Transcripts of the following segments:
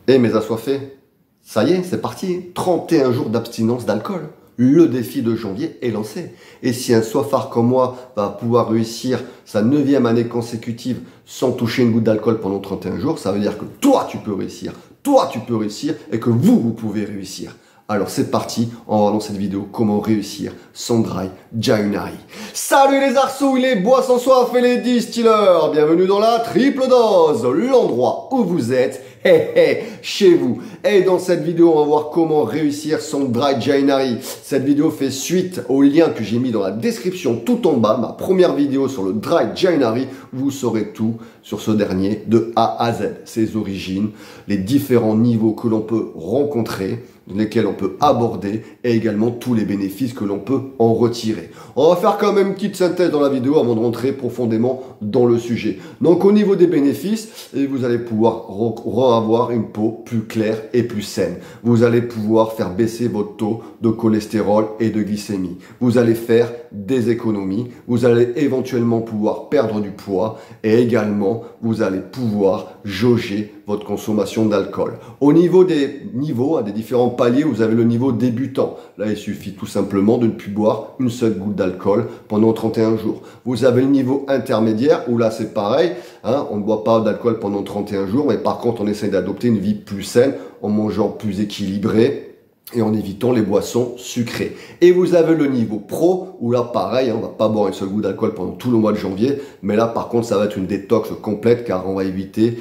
Et mes assoiffés, ça y est, c'est parti. 31 jours d'abstinence d'alcool. Le défi de janvier est lancé. Et si un soifard comme moi va pouvoir réussir sa 9e année consécutive sans toucher une goutte d'alcool pendant 31 jours, ça veut dire que toi, tu peux réussir. Toi, tu peux réussir et que vous pouvez réussir. Alors c'est parti, on va voir dans cette vidéo comment réussir son dry January. Salut les arceaux, les bois sans soif et les distilleurs. Bienvenue dans la triple dose, l'endroit où vous êtes, chez vous. Et dans cette vidéo, on va voir comment réussir son dry January. Cette vidéo fait suite au lien que j'ai mis dans la description tout en bas, ma première vidéo sur le dry January. Vous saurez tout sur ce dernier de A à Z, ses origines, les différents niveaux que l'on peut rencontrer, lesquels on peut aborder et également tous les bénéfices que l'on peut en retirer. On va faire quand même une petite synthèse dans la vidéo avant de rentrer profondément dans le sujet. Donc au niveau des bénéfices, vous allez pouvoir avoir une peau plus claire et plus saine. Vous allez pouvoir faire baisser votre taux de cholestérol et de glycémie. Vous allez faire des économies. Vous allez éventuellement pouvoir perdre du poids et également vous allez pouvoir jauger votre consommation d'alcool. Au niveau des niveaux, à des différents paliers, vous avez le niveau débutant. Là, il suffit tout simplement de ne plus boire une seule goutte d'alcool pendant 31 jours. Vous avez le niveau intermédiaire où là, c'est pareil. On ne boit pas d'alcool pendant 31 jours, mais par contre, on essaie d'adopter une vie plus saine en mangeant plus équilibré et en évitant les boissons sucrées. Et vous avez le niveau pro, où là, pareil, on va pas boire une seule goutte d'alcool pendant tout le mois de janvier, mais là, par contre, ça va être une détox complète, car on va éviter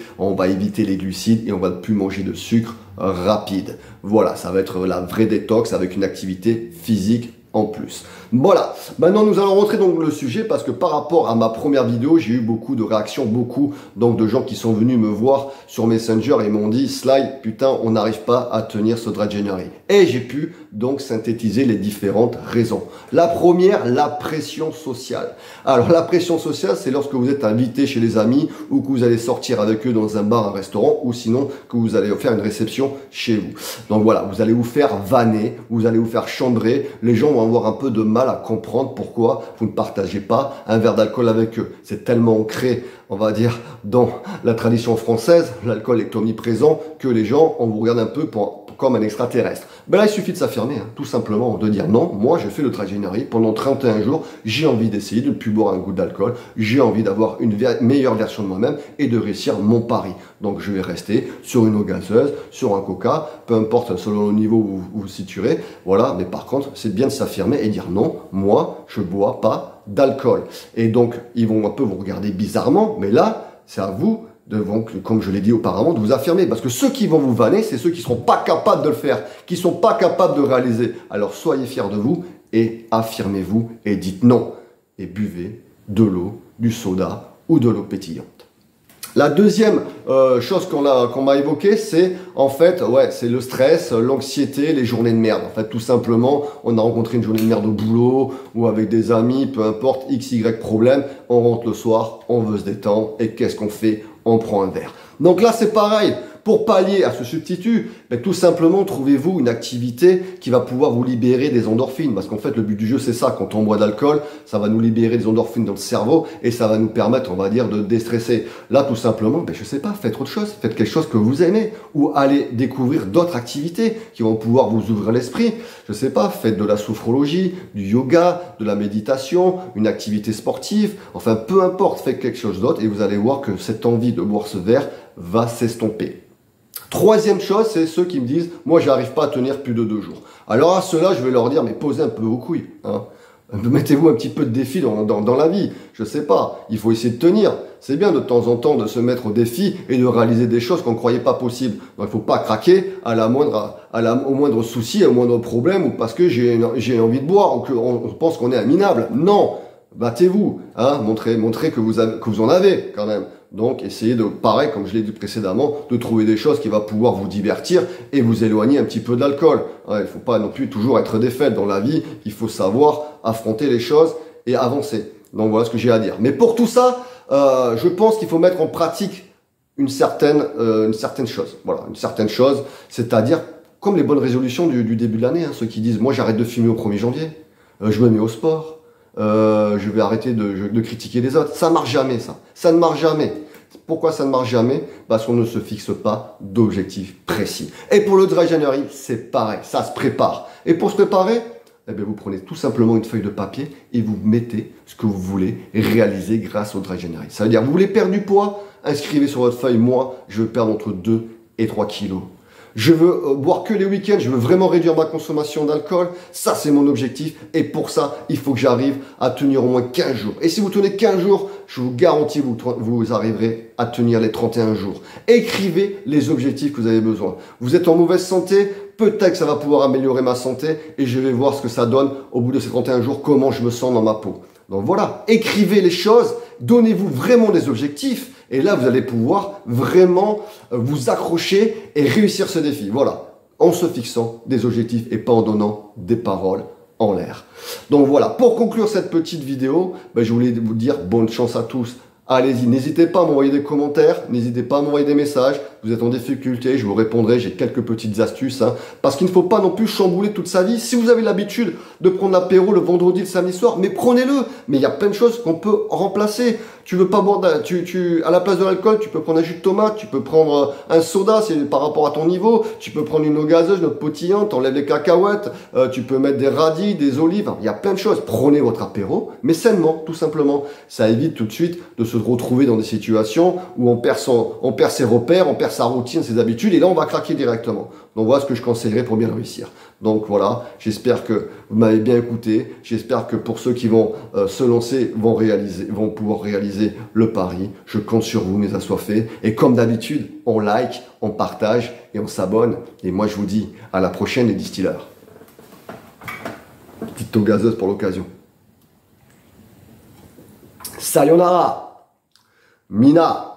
les glucides et on va ne plus manger de sucre rapide. Voilà, ça va être la vraie détox avec une activité physique en plus. Voilà, maintenant nous allons rentrer dans le sujet parce que par rapport à ma première vidéo, j'ai eu beaucoup de réactions, beaucoup donc de gens qui sont venus me voir sur Messenger et m'ont dit Sly, putain, on n'arrive pas à tenir ce dry January. Et j'ai pu donc synthétiser les différentes raisons. La première, la pression sociale. Alors la pression sociale, c'est lorsque vous êtes invité chez les amis ou que vous allez sortir avec eux dans un bar, un restaurant ou sinon que vous allez faire une réception chez vous. Donc voilà, vous allez vous faire vanner, vous allez vous faire chambrer, les gens vont avoir un peu de mal à comprendre pourquoi vous ne partagez pas un verre d'alcool avec eux. C'est tellement ancré, on va dire, dans la tradition française, l'alcool est omniprésent, que les gens, on vous regarde un peu comme un extraterrestre. Ben là, il suffit de s'affirmer, tout simplement, de dire non, moi je fais le dry January, pendant 31 jours, j'ai envie d'essayer de ne plus boire un goutte d'alcool, j'ai envie d'avoir une meilleure version de moi-même et de réussir mon pari. Donc je vais rester sur une eau gazeuse, sur un coca, peu importe selon le niveau où vous vous situerez, voilà, mais par contre, c'est bien de s'affirmer et dire non, moi je bois pas d'alcool. Et donc, ils vont un peu vous regarder bizarrement, mais là, c'est à vous comme je l'ai dit auparavant, de vous affirmer. Parce que ceux qui vont vous vanner, c'est ceux qui ne seront pas capables de le faire, qui ne sont pas capables de réaliser. Alors soyez fiers de vous et affirmez-vous et dites non. Et buvez de l'eau, du soda ou de l'eau pétillante. La deuxième chose qu'on m'a évoquée, c'est en fait, c'est le stress, l'anxiété, les journées de merde. En fait, tout simplement, on a rencontré une journée de merde au boulot ou avec des amis, peu importe, x, y problème, on rentre le soir, on veut se détendre et qu'est-ce qu'on fait? On prend un verre. Donc là, c'est pareil. Pour pallier à ce substitut, tout simplement, trouvez-vous une activité qui va pouvoir vous libérer des endorphines. Parce qu'en fait, le but du jeu, c'est ça. Quand on boit d'alcool, ça va nous libérer des endorphines dans le cerveau et ça va nous permettre, on va dire, de déstresser. Là, tout simplement, je sais pas, faites autre chose. Faites quelque chose que vous aimez ou allez découvrir d'autres activités qui vont pouvoir vous ouvrir l'esprit. Je sais pas, faites de la sophrologie, du yoga, de la méditation, une activité sportive. Enfin, peu importe, faites quelque chose d'autre et vous allez voir que cette envie de boire ce verre va s'estomper. Troisième chose, c'est ceux qui me disent « Moi, j'arrive pas à tenir plus de 2 jours. » Alors à ceux-là, je vais leur dire « Mais posez un peu vos couilles. Mettez-vous un petit peu de défi dans la vie. Je sais pas, il faut essayer de tenir. C'est bien de temps en temps de se mettre au défi et de réaliser des choses qu'on ne croyait pas possibles. Donc il faut pas craquer au moindre souci, au moindre problème ou parce que j'ai envie de boire ou qu'on pense qu'on est un minable. Non, battez-vous, montrez que vous en avez quand même. Donc, essayez de, pareil, comme je l'ai dit précédemment, de trouver des choses qui vont pouvoir vous divertir et vous éloigner un petit peu de l'alcool. Il ne faut pas non plus toujours être défaite dans la vie. Il faut savoir affronter les choses et avancer. Donc, voilà ce que j'ai à dire. Mais pour tout ça, je pense qu'il faut mettre en pratique une certaine chose. Voilà, une certaine chose, c'est-à-dire comme les bonnes résolutions du début de l'année. Ceux qui disent, moi, j'arrête de fumer au 1er janvier. Je me mets au sport. Je vais arrêter de critiquer les autres. Ça marche jamais, ça. Ça ne marche jamais. Pourquoi ça ne marche jamais? Parce qu'on ne se fixe pas d'objectifs précis. Et pour le Dry January, c'est pareil, ça se prépare. Et pour se préparer, eh bien, vous prenez tout simplement une feuille de papier et vous mettez ce que vous voulez réaliser grâce au Dry January. Ça veut dire, vous voulez perdre du poids? Inscrivez sur votre feuille, moi, je veux perdre entre 2 et 3 kilos. Je veux boire que les week-ends, je veux vraiment réduire ma consommation d'alcool. Ça, c'est mon objectif. Et pour ça, il faut que j'arrive à tenir au moins 15 jours. Et si vous tenez 15 jours, je vous garantis, vous arriverez à tenir les 31 jours. Écrivez les objectifs que vous avez besoin. Vous êtes en mauvaise santé, peut-être que ça va pouvoir améliorer ma santé et je vais voir ce que ça donne au bout de ces 31 jours, comment je me sens dans ma peau. Donc voilà, écrivez les choses, donnez-vous vraiment des objectifs. Et là, vous allez pouvoir vraiment vous accrocher et réussir ce défi. Voilà, en se fixant des objectifs et pas en donnant des paroles en l'air. Donc voilà, pour conclure cette petite vidéo, je voulais vous dire bonne chance à tous. Allez-y, n'hésitez pas à m'envoyer des commentaires, n'hésitez pas à m'envoyer des messages. Vous êtes en difficulté, je vous répondrai, j'ai quelques petites astuces. Parce qu'il ne faut pas non plus chambouler toute sa vie. Si vous avez l'habitude de prendre l'apéro le vendredi, le samedi soir, mais prenez-le. Mais il y a plein de choses qu'on peut remplacer. Tu veux pas boire, à la place de l'alcool, tu peux prendre un jus de tomate, tu peux prendre un soda, c'est par rapport à ton niveau. Tu peux prendre une eau gazeuse, une eau pétillante, t'enlèves les cacahuètes, tu peux mettre des radis, des olives. Il y a plein de choses. Prenez votre apéro, mais sainement, tout simplement. Ça évite tout de suite de se retrouver dans des situations où on perd ses repères, on perd sa routine, ses habitudes, et là on va craquer directement. Donc voilà ce que je conseillerais pour bien réussir. Donc voilà, j'espère que vous m'avez bien écouté, j'espère que pour ceux qui vont se lancer, vont pouvoir réaliser le pari. Je compte sur vous, mes assoiffés. Et comme d'habitude, on like, on partage et on s'abonne. Et moi je vous dis à la prochaine les distilleurs. Petite eau gazeuse pour l'occasion. Sayonara Mina